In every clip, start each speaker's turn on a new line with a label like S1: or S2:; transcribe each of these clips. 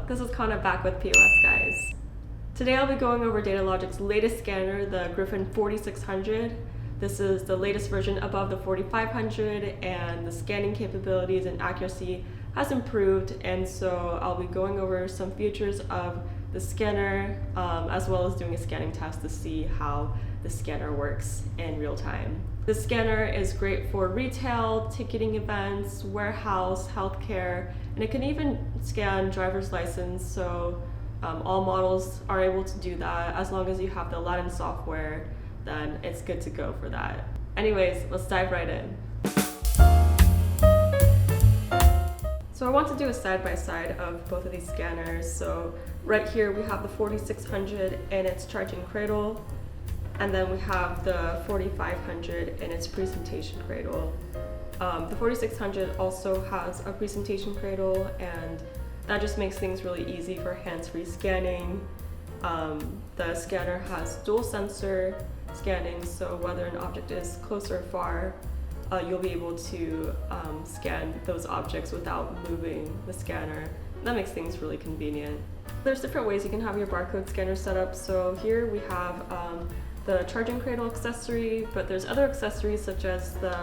S1: this is Connor back with POS Guys. Today I'll be going over Datalogic's latest scanner, the Gryphon 4600. This is the latest version above the 4500, and the scanning capabilities and accuracy has improved, and so I'll be going over some features of the scanner as well as doing a scanning test to see how the scanner works in real time. The scanner is great for retail, ticketing events, warehouse, healthcare, and it can even scan driver's license, so all models are able to do that. As long as you have the Aladdin software, then it's good to go for that. Anyways, let's dive right in. So I want to do a side-by-side of both of these scanners. So right here we have the 4600 and its charging cradle, and then we have the 4500 and its presentation cradle. The 4600 also has a presentation cradle, and that just makes things really easy for hands-free scanning. The scanner has dual sensor scanning, so whether an object is close or far, you'll be able to scan those objects without moving the scanner. That makes things really convenient. There's different ways you can have your barcode scanner set up. So here we have the charging cradle accessory, but there's other accessories such as the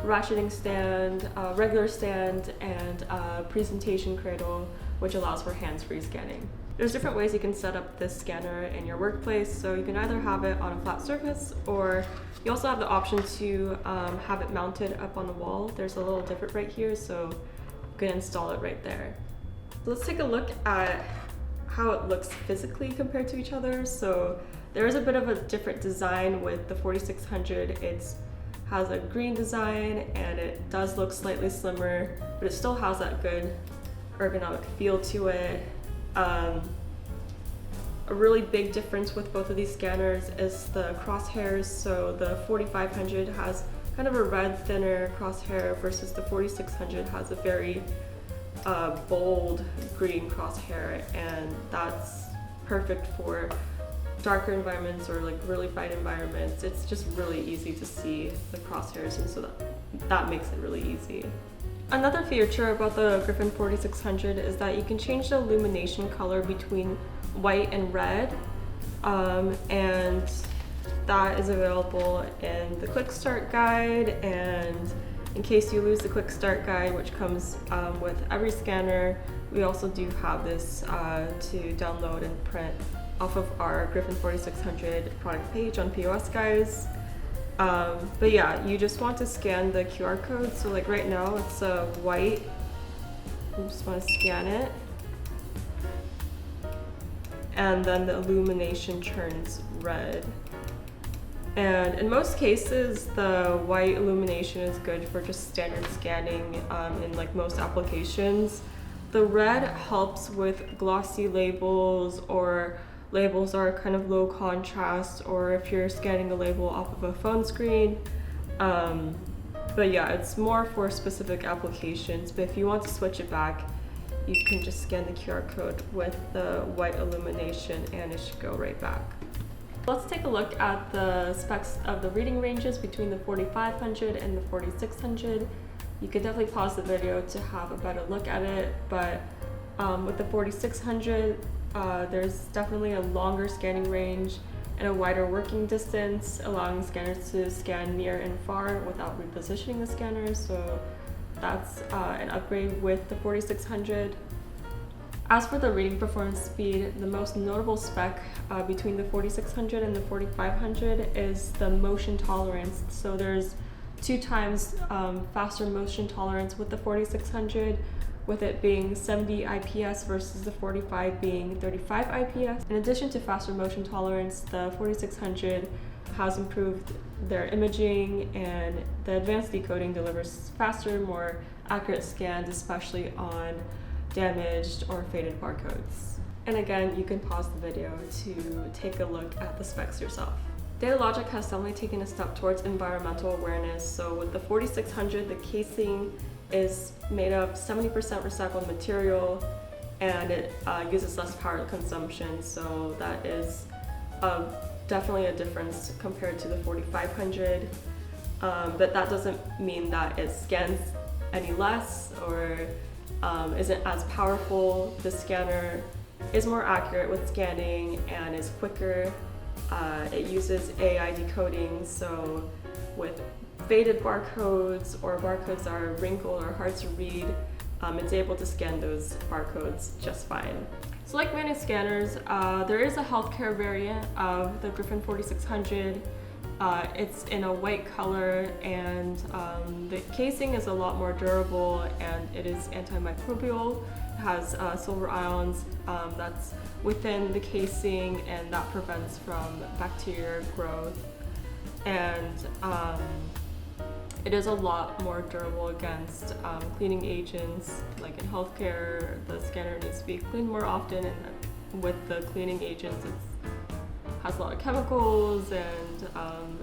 S1: ratcheting stand, regular stand, and presentation cradle, which allows for hands-free scanning. There's different ways you can set up this scanner in your workplace, so you can either have it on a flat surface, or you also have the option to have it mounted up on the wall. There's a little divot right here, so you can install it right there. So let's take a look at how it looks physically compared to each other. So there is a bit of a different design with the 4600. It has a green design and it does look slightly slimmer, but it still has that good ergonomic feel to it. A really big difference with both of these scanners is the crosshairs. So the 4500 has kind of a red, thinner crosshair versus the 4600 has a very bold green crosshair, and that's perfect for darker environments or like really bright environments. It's just really easy to see the crosshairs, and so that makes it really easy. Another feature about the Gryphon 4600 is that you can change the illumination color between white and red, and that is available in the quick start guide, and in case you lose the quick start guide, which comes with every scanner, we also do have this to download and print off of our Gryphon 4600 product page on POS Guys. But yeah, you just want to scan the QR code. So like right now it's white. You just want to scan it, and then the illumination turns red. And in most cases, the white illumination is good for just standard scanning in like most applications. The red helps with glossy labels, or labels are kind of low contrast, or if you're scanning a label off of a phone screen. But yeah, it's more for specific applications. But if you want to switch it back, you can just scan the QR code with the white illumination and it should go right back. Let's take a look at the specs of the reading ranges between the 4500 and the 4600. You could definitely pause the video to have a better look at it, but with the 4600, there's definitely a longer scanning range and a wider working distance, allowing scanners to scan near and far without repositioning the scanner, so that's an upgrade with the 4600. As for the reading performance speed, the most notable spec between the 4600 and the 4500 is the motion tolerance. So there's 2 times faster motion tolerance with the 4600, with it being 70 IPS versus the 45 being 35 IPS. In addition to faster motion tolerance, the 4600 has improved their imaging, and the advanced decoding delivers faster, more accurate scans, especially on damaged or faded barcodes. And again, you can pause the video to take a look at the specs yourself. Datalogic has definitely taken a step towards environmental awareness. So with the 4600, the casing is made of 70% recycled material, and it uses less power consumption, so that is definitely a difference compared to the 4500. But that doesn't mean that it scans any less or isn't as powerful. The scanner is more accurate with scanning and is quicker. It uses AI decoding, so with faded barcodes or barcodes that are wrinkled or hard to read, it's able to scan those barcodes just fine. So like many scanners, there is a healthcare variant of the Gryphon 4600. It's in a white color, and the casing is a lot more durable, and it is antimicrobial. It has silver ions that's within the casing, and that prevents from bacteria growth. And it is a lot more durable against cleaning agents. Like in healthcare, the scanner needs to be cleaned more often, and with the cleaning agents, it has a lot of chemicals, and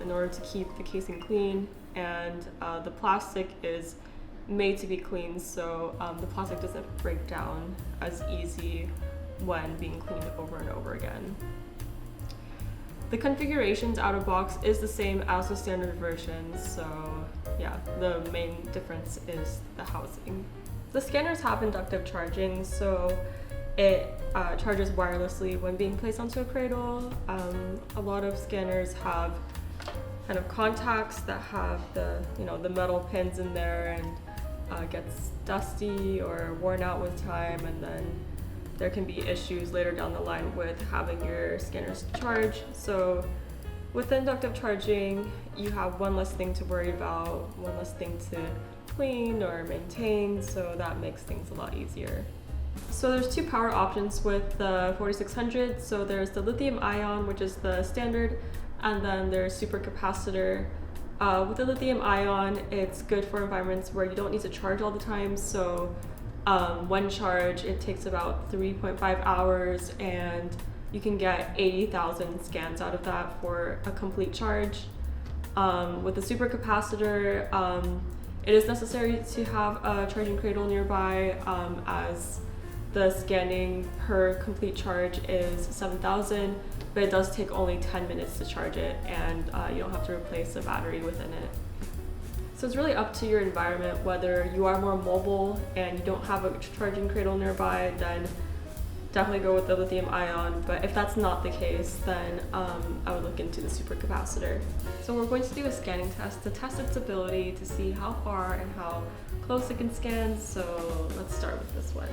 S1: in order to keep the casing clean, and the plastic is made to be cleaned, so the plastic doesn't break down as easy when being cleaned over and over again. The configurations out of box is the same as the standard version, so yeah, the main difference is the housing. The scanners have inductive charging, so it charges wirelessly when being placed onto a cradle. A lot of scanners have kind of contacts that have the metal pins in there, and gets dusty or worn out with time, and then there can be issues later down the line with having your scanners charge. So with inductive charging, you have one less thing to worry about, one less thing to clean or maintain, so that makes things a lot easier. So there's two power options with the 4600. So there's the lithium ion, which is the standard, and then there's supercapacitor. With the lithium ion, it's good for environments where you don't need to charge all the time. So one charge, it takes about 3.5 hours, and you can get 80,000 scans out of that for a complete charge. With the supercapacitor, it is necessary to have a charging cradle nearby, as the scanning per complete charge is 7,000, but it does take only 10 minutes to charge it, and you don't have to replace the battery within it. So it's really up to your environment. Whether you are more mobile and you don't have a charging cradle nearby, then definitely go with the lithium ion. But if that's not the case, then I would look into the supercapacitor. So we're going to do a scanning test to test its ability to see how far and how close it can scan. So let's start with this one.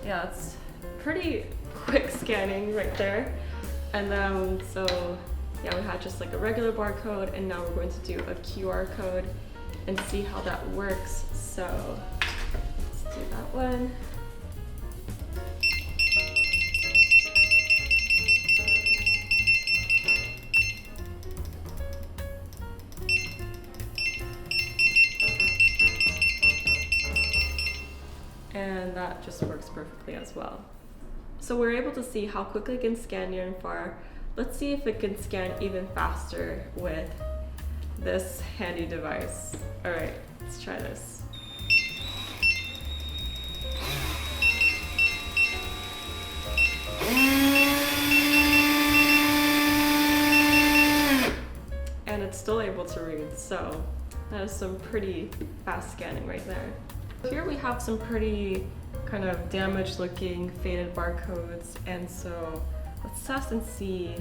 S1: Yeah, it's pretty quick scanning right there. And then, so yeah, we had just like a regular barcode, and now we're going to do a QR code and see how that works. So let's do that one. And that just works perfectly as well. So we're able to see how quickly it can scan near and far. Let's see if it can scan even faster with this handy device. All right, let's try this. And it's still able to read, so that is some pretty fast scanning right there. Here we have some pretty kind of damaged looking faded barcodes, and so let's test and see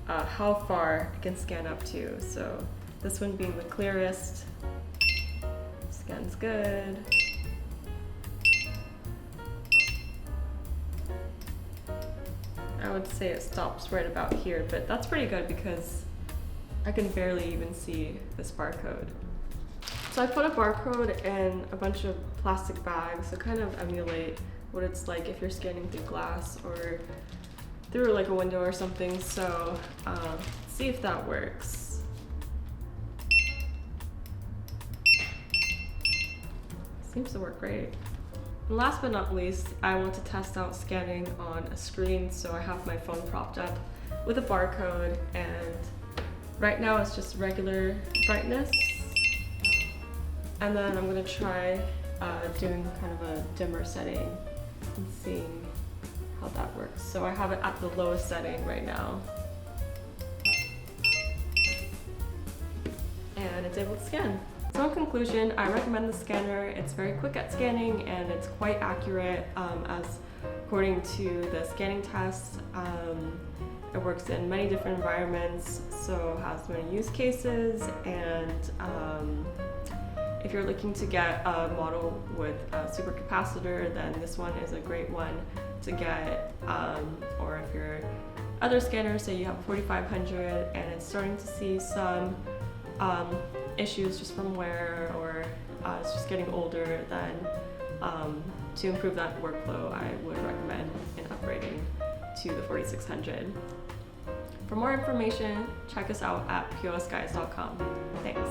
S1: how far it can scan up to. So this one being the clearest, scans good. I would say it stops right about here, but that's pretty good because I can barely even see this barcode. So I put a barcode in a bunch of plastic bags to kind of emulate what it's like if you're scanning through glass or through like a window or something. So see if that works. Seems to work great. And last but not least, I want to test out scanning on a screen. So I have my phone propped up with a barcode, and right now it's just regular brightness. And then I'm gonna try doing kind of a dimmer setting and seeing how that works. So I have it at the lowest setting right now. And it's able to scan. So in conclusion, I recommend the scanner. It's very quick at scanning and it's quite accurate as according to the scanning test. It works in many different environments, so has many use cases, and if you're looking to get a model with a supercapacitor, then this one is a great one to get, or if you're other scanners, say you have a 4500 and it's starting to see some issues just from wear, or it's just getting older, then to improve that workflow, I would recommend in upgrading to the 4600. For more information, check us out at POSGuys.com. Thanks.